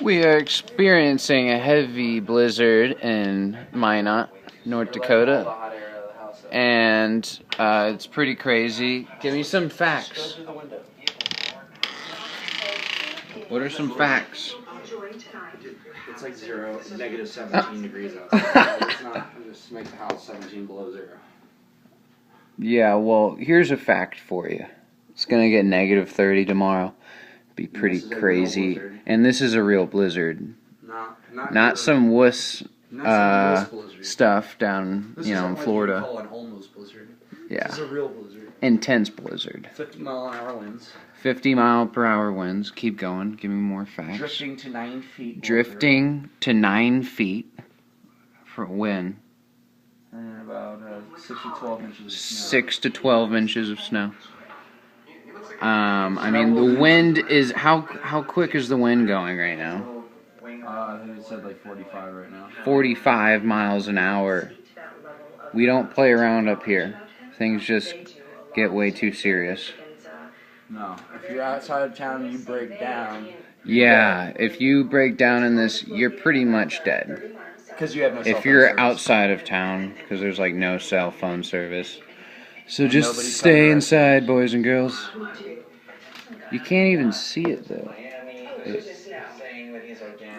We are experiencing a heavy blizzard in Minot, North Dakota, and it's pretty crazy. Give me some facts. What are some facts? It's like negative 17 degrees outside. It's not just make the house 17 below zero. Yeah, well, here's a fact for you. It's gonna get negative 30 tomorrow. Be pretty crazy. And this is a real blizzard. Not some wuss stuff down, in Florida. Call an almost blizzard. Yeah. This is a real blizzard. Intense blizzard. 50-mile-an-hour winds. 50-mile-per-hour winds. Keep going. Give me more facts. Drifting to 9 feet. Drifting to 9 feet. For when? And about 6 to 12 inches of snow. 6 to 12 inches of snow. I mean, the wind is... How quick is the wind going right now? I think it said like 45 right now. 45 miles an hour. We don't play around up here. Things just get way too serious. No. If you're outside of town and you break down... Yeah, if you break down in this, you're pretty much dead. Because you have no cell phone If you're service. outside of town, because there's like no cell phone service. So just stay inside, boys and girls. You can't even see it though.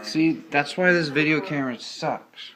See, that's why this video camera sucks.